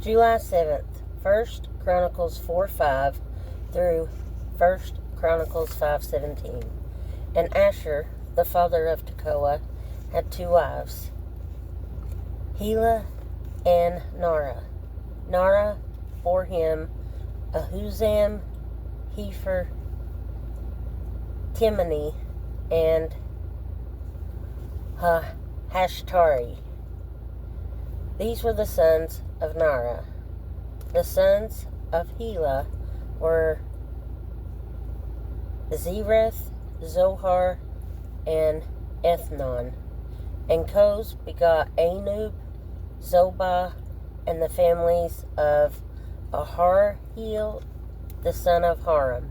July 7th, 1 Chronicles 4:5 through 1 Chronicles 5:17. And Asher, the father of Tekoa, had two wives, Helah and Nara. Nara bore him Ahuzam, Hepher, Timni, and Hashtari. These were the sons of Nara. The sons of Helah were Zereth, Zohar, and Ethnon. And Koz begot Anub, Zobah, and the families of Aharhel, the son of Haram.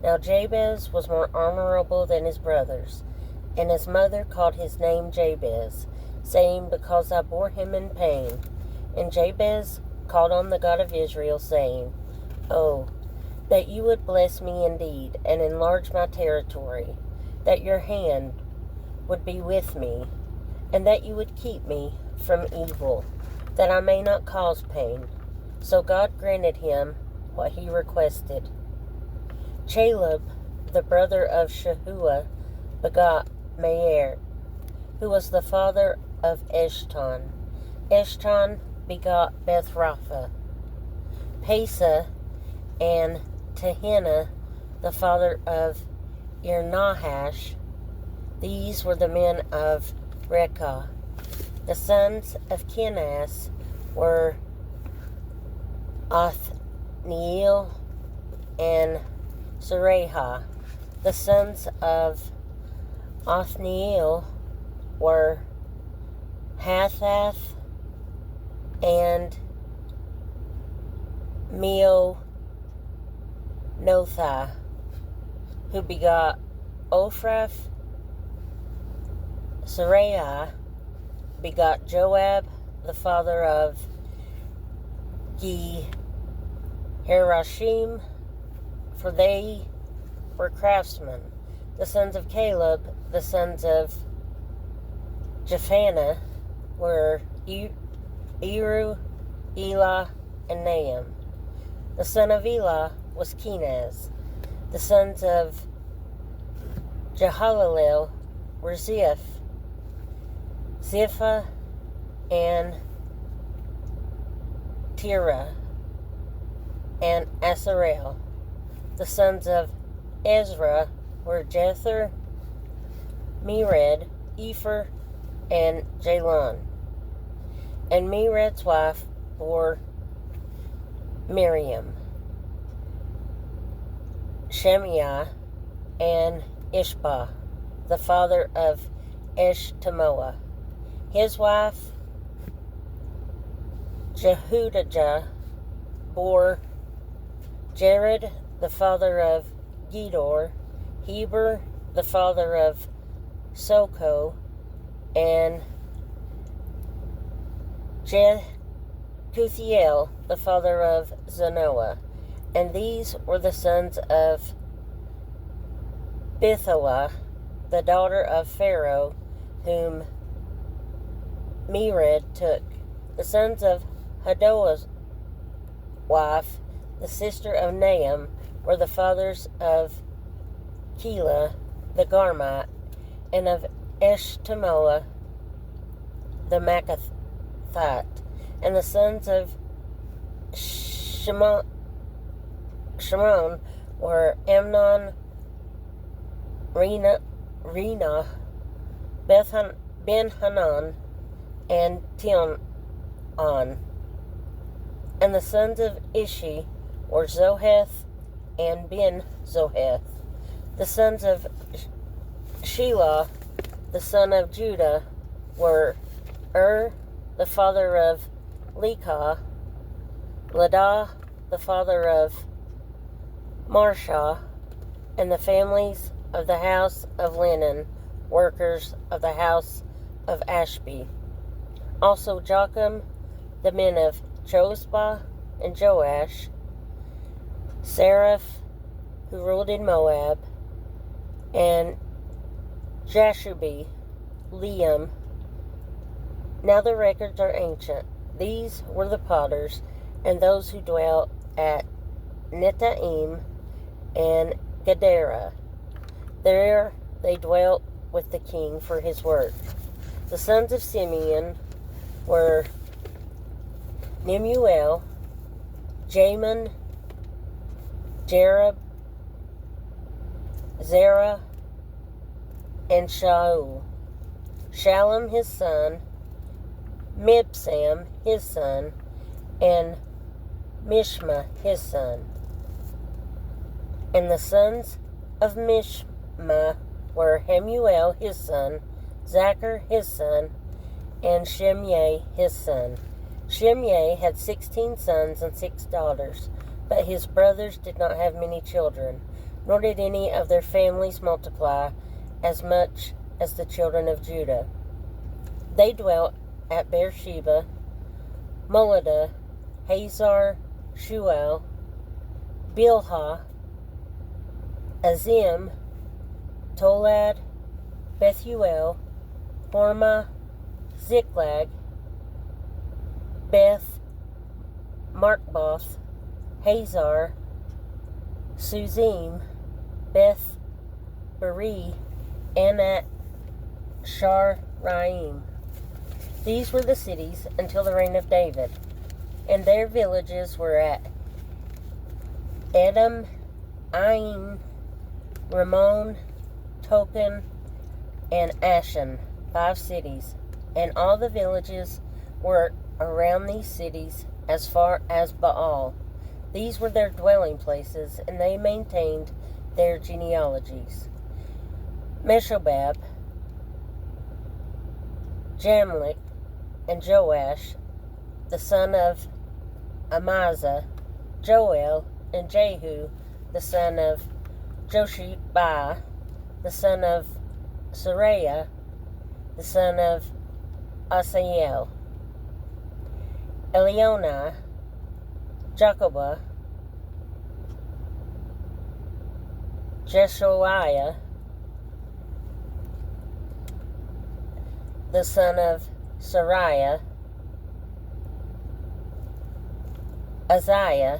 Now Jabez was more honorable than his brothers, and his mother called his name Jabez, saying, Because I bore him in pain. And Jabez called on the God of Israel, saying, Oh, that you would bless me indeed, and enlarge my territory, that your hand would be with me, and that you would keep me from evil, that I may not cause pain. So God granted him what he requested. Caleb, the brother of Shahuah, begot Meir, who was the father of Eshton. Eshton begot Bethrapha, Pesa, and Tehinnah, the father of Ir-Nahash. These were the men of Rekah. The sons of Kenaz were Othniel and Seraiah. The sons of Othniel were Hathath and Meonothah, who begot Ophrah. Seraiah begot Joab, the father of Geharashim, for they were craftsmen. The sons of Caleb, the sons of Jephanah, were Eru, Elah, and Nahum. The son of Elah was Kenaz. The sons of Jehalelel were Ziphah, and Terah, and Asarel. The sons of Ezra were Jether, Mered, Epher, and Jalon. And Mered's wife bore Miriam, Shemaiah, and Ishbah, the father of Eshtemoa. His wife, Jehudijah, bore Jared, the father of Gedor, Heber, the father of Soko, and Jekuthiel, the father of Zanoah. And these were the sons of Bithoah, the daughter of Pharaoh, whom Mered took. The sons of Hadoah's wife, the sister of Nahum, were the fathers of Keilah, the Garmite, and of Eshtemoa, the Maacathite. And the sons of Shimon were Amnon, Rena, Ben-Hanan, and Tilon. And the sons of Ishi were Zoheth and Ben-Zoheth. The sons of Shelah, the son of Judah, were the father of Lekah, Ladah, the father of Marshah, and the families of the house of linen, workers of the house of Ashby. Also Jocham, the men of Chosbah and Joash, Seraph, who ruled in Moab, and Jashubi, Liam. Now the records are ancient. These were the potters, and those who dwelt at Netaim and Gadara. There they dwelt with the king for his work. The sons of Simeon were Nemuel, Jamin, Jerub, Zerah, and Shaul. Shalom his son, Mibsam his son, and Mishma his son. And the sons of Mishma were Hamuel his son, Zachar his son, and Shimei his son. Shimei had 16 sons and 6 daughters, but his brothers did not have many children, nor did any of their families multiply as much as the children of Judah. They dwelt at Beersheba, Moladah, Hazar, Shual, Bilhah, Azim, Tolad, Bethuel, Hormah, Ziklag, Beth, Markboth, Hazar, Suzim, Beth Beri, and at Sharaim. These were the cities until the reign of David, and their villages were at Edom, Ain, Ramon, Token, and Ashan, 5 cities, and all the villages were around these cities as far as Baal. These were their dwelling places, and they maintained their genealogies. Meshobab, Jamlik, and Joash, the son of Amazah, Joel, and Jehu, the son of Joshibai, the son of Sariah, the son of Asael, Elionah, Jacobah, Jeshoiah, the son of Sariah, Azariah,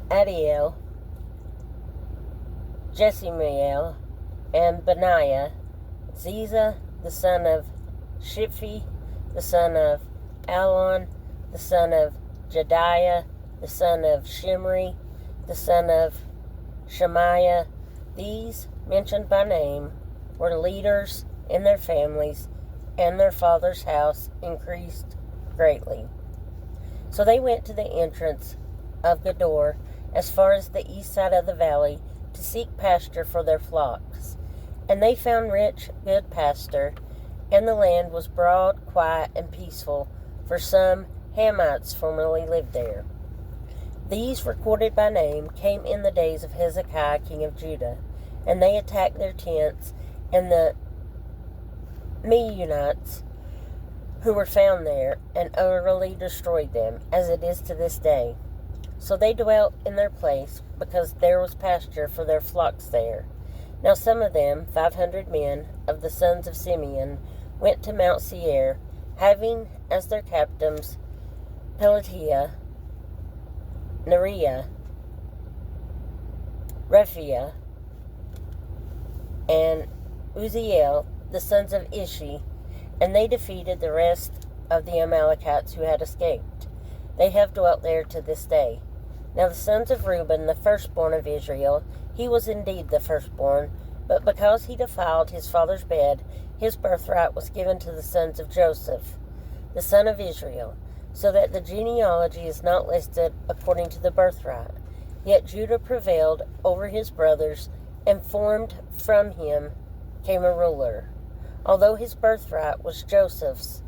Adiel, Jesimiel, and Benaiah, Ziza, the son of Shiphi, the son of Alon, the son of Jediah, the son of Shimri, the son of Shemaiah. These, mentioned by name, were leaders in their families, and their father's house increased greatly. So they went to the entrance of Gedor as far as the east side of the valley to seek pasture for their flocks. And they found rich, good pasture, and the land was broad, quiet, and peaceful, for some Hamites formerly lived there. These, recorded by name, came in the days of Hezekiah, king of Judah, and they attacked their tents and the Meunites who were found there, and utterly destroyed them, as it is to this day. So they dwelt in their place, because there was pasture for their flocks there. Now some of them, 500 men, of the sons of Simeon, went to Mount Seir, having as their captains Pelatiah, Neriah, Rephiah, and Uzziel, the sons of Ishi, and they defeated the rest of the Amalekites who had escaped. They have dwelt there to this day. Now the sons of Reuben, the firstborn of Israel, he was indeed the firstborn, but because he defiled his father's bed, his birthright was given to the sons of Joseph, the son of Israel, so that the genealogy is not listed according to the birthright. Yet Judah prevailed over his brothers, and formed from him came a ruler. Although his birthright was Joseph's,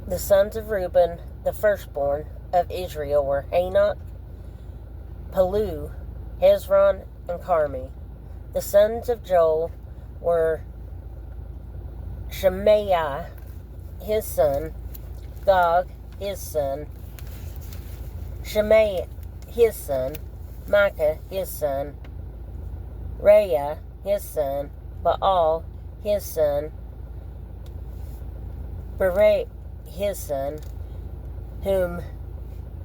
the sons of Reuben, the firstborn of Israel, were Hanok, Palu, Hezron, and Carmi. The sons of Joel were Shemaiah, his son, Gog, his son, Shemaiah, his son, Micah, his son, Raiah, his son, Baal, his son, Beret, his son, whom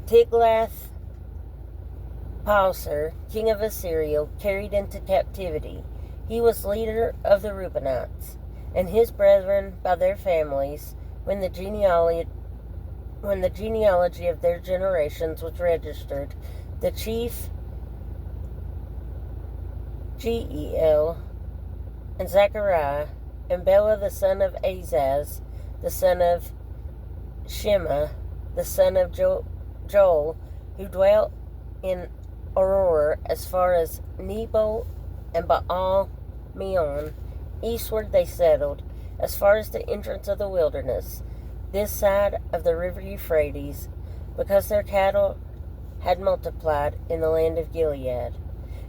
Tiglath-Pileser, king of Assyria, carried into captivity. He was leader of the Reubenites, and his brethren by their families, when the genealogy of their generations was registered. The chief Jeiel, and Zechariah, and Bela the son of Azaz, the son of Shema, the son of Joel, who dwelt in Aurora as far as Nebo and Baal-Meon. Eastward they settled, as far as the entrance of the wilderness, this side of the river Euphrates, because their cattle had multiplied in the land of Gilead.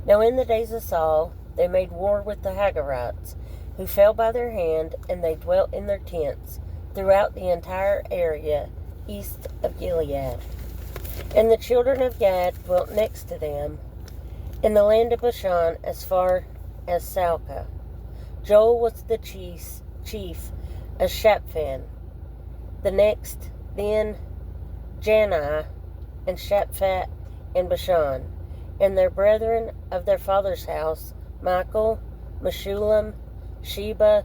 Now in the days of Saul they made war with the Hagarites, who fell by their hand, and they dwelt in their tents throughout the entire area east of Gilead. And the children of Gad dwelt next to them, in the land of Bashan as far as Salcah. Joel was the chief of Shaphan. The next, then Janai and Shaphat in Bashan, and their brethren of their father's house, Michael, Meshullam, Sheba,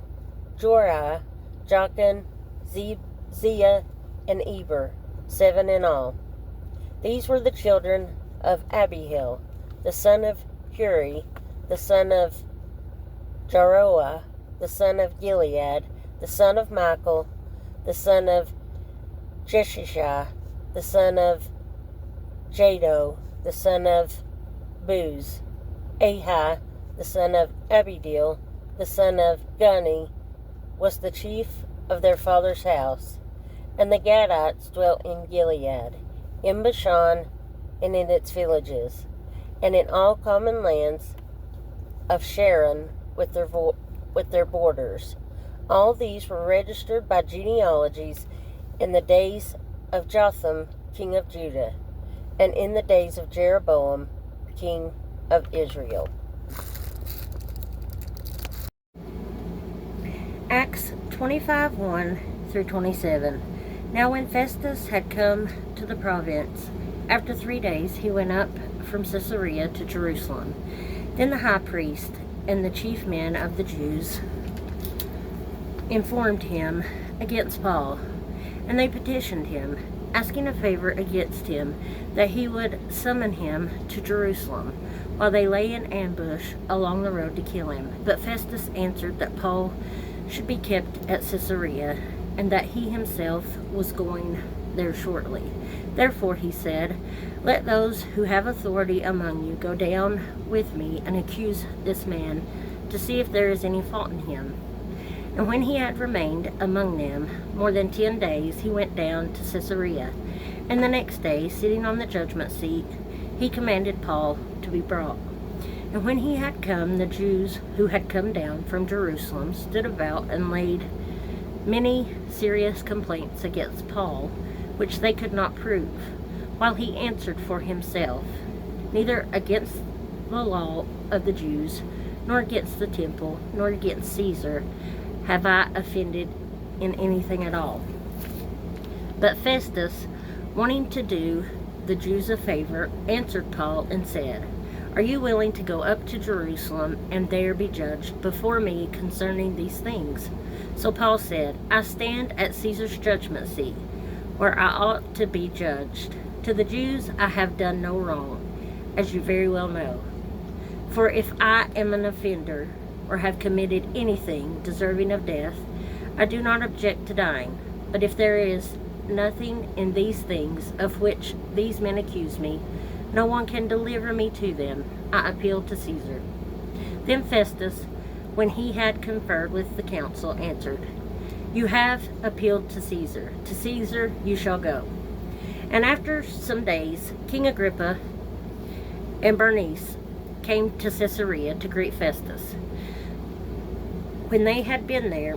Jorai, Jachin, Ziah, and Eber, 7 in all. These were the children of Abihail, the son of Huri, the son of Jaroah, the son of Gilead, the son of Michael, the son of Jeshishah, the son of Jado, the son of Buz, Ahi, the son of Abidil, the son of Guni, was the chief of their father's house. And the Gadites dwelt in Gilead, in Bashan, and in its villages, and in all common lands of Sharon with their borders. All these were registered by genealogies in the days of Jotham, king of Judah, and in the days of Jeroboam, king of Israel. Acts 25:1 through 27. Now when Festus had come to the province, after 3 days he went up from Caesarea to Jerusalem. Then the high priest and the chief men of the Jews informed him against Paul, and they petitioned him, asking a favor against him, that he would summon him to Jerusalem, while they lay in ambush along the road to kill him. But Festus answered that Paul should be kept at Caesarea, and that he himself was going there shortly. Therefore he said, "Let those who have authority among you go down with me and accuse this man, to see if there is any fault in him." And when he had remained among them more than 10 days, he went down to Caesarea. And the next day, sitting on the judgment seat, he commanded Paul to be brought. And when he had come, the Jews who had come down from Jerusalem stood about and laid many serious complaints against Paul, which they could not prove, while he answered for himself, "Neither against the law of the Jews, nor against the temple, nor against Caesar, have I offended in anything at all." But Festus, wanting to do the Jews a favor, answered Paul and said, "Are you willing to go up to Jerusalem and there be judged before me concerning these things?" So Paul said, "I stand at Caesar's judgment seat, where I ought to be judged. To the Jews I have done no wrong, as you very well know. For if I am an offender, or have committed anything deserving of death, I do not object to dying. But if there is nothing in these things of which these men accuse me, no one can deliver me to them. I appeal to Caesar." Then Festus, when he had conferred with the council, answered, "You have appealed to Caesar. To Caesar you shall go." And after some days, King Agrippa and Bernice came to Caesarea to greet Festus. When they had been there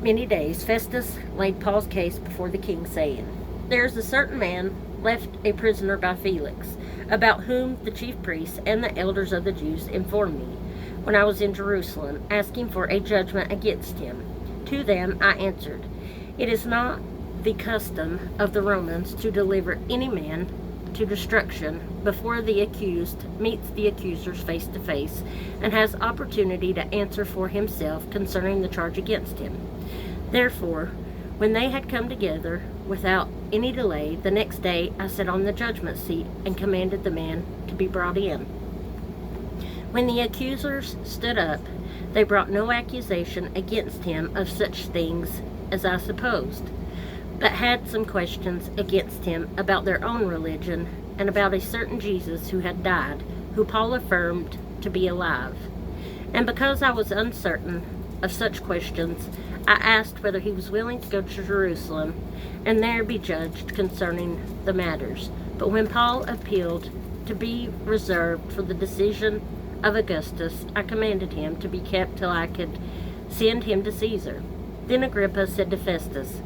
many days, Festus laid Paul's case before the king, saying, "There is a certain man left a prisoner by Felix, about whom the chief priests and the elders of the Jews informed me when I was in Jerusalem, asking for a judgment against him. To them I answered, 'It is not the custom of the Romans to deliver any man to destruction before the accused meets the accusers face to face and has opportunity to answer for himself concerning the charge against him. Therefore, when they had come together without any delay, the next day I sat on the judgment seat and commanded the man to be brought in. When the accusers stood up, they brought no accusation against him of such things as I supposed, but had some questions against him about their own religion and about a certain Jesus who had died, who Paul affirmed to be alive. And because I was uncertain of such questions, I asked whether he was willing to go to Jerusalem and there be judged concerning the matters. But when Paul appealed to be reserved for the decision of Augustus, I commanded him to be kept till I could send him to Caesar. Then Agrippa said to Festus,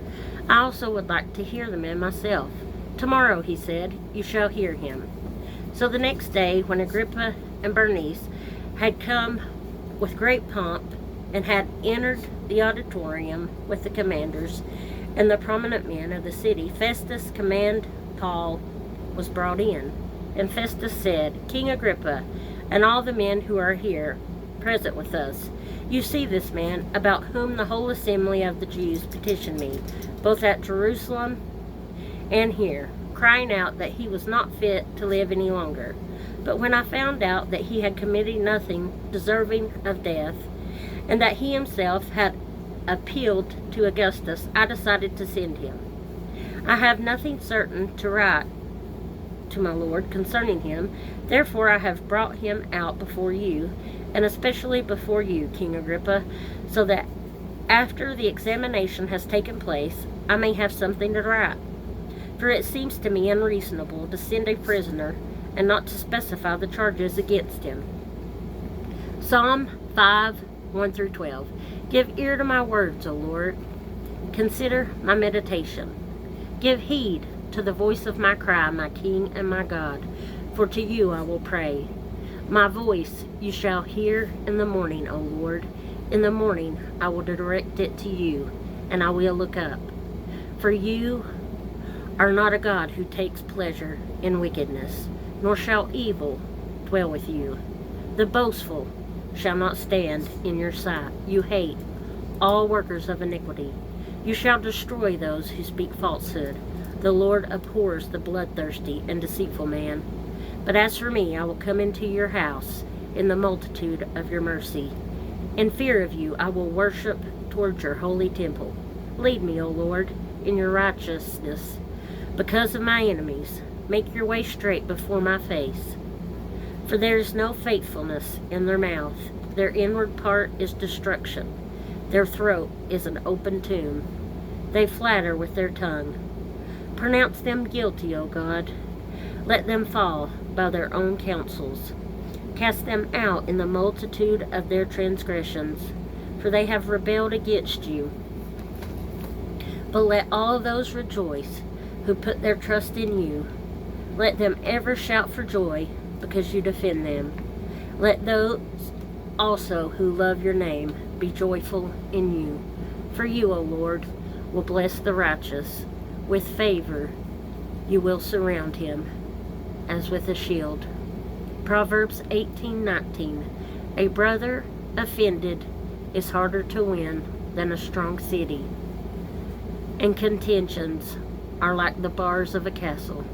I also would like to hear the man myself. Tomorrow, he said, you shall hear him. So the next day, when Agrippa and Bernice had come with great pomp and had entered the auditorium with the commanders and the prominent men of the city, Festus' command Paul was brought in. And Festus said, King Agrippa, and all the men who are here present with us, you see this man, about whom the whole assembly of the Jews petitioned me, both at Jerusalem and here, crying out that he was not fit to live any longer. But when I found out that he had committed nothing deserving of death, and that he himself had appealed to Augustus, I decided to send him. I have nothing certain to write to my Lord concerning him, therefore I have brought him out before you, and especially before you, King Agrippa, so that after the examination has taken place, I may have something to write. For it seems to me unreasonable to send a prisoner and not to specify the charges against him. Psalm 5, 1 through 12. Give ear to my words, O Lord. Consider my meditation. Give heed to the voice of my cry, my King and my God, for to you I will pray. My voice you shall hear in the morning, O Lord. In the morning I will direct it to you, and I will look up. For you are not a God who takes pleasure in wickedness, nor shall evil dwell with you. The boastful shall not stand in your sight. You hate all workers of iniquity. You shall destroy those who speak falsehood. The Lord abhors the bloodthirsty and deceitful man. But as for me, I will come into your house in the multitude of your mercy. In fear of you, I will worship toward your holy temple. Lead me, O Lord, in your righteousness. Because of my enemies, make your way straight before my face. For there is no faithfulness in their mouth. Their inward part is destruction. Their throat is an open tomb. They flatter with their tongue. Pronounce them guilty, O God. Let them fall by their own counsels. Cast them out in the multitude of their transgressions, for they have rebelled against you. But let all those rejoice who put their trust in you. Let them ever shout for joy, because you defend them. Let those also who love your name be joyful in you. For you, O Lord, will bless the righteous. With favor you will surround him as with a shield. Proverbs 18:19. A brother offended is harder to win than a strong city, and contentions are like the bars of a castle.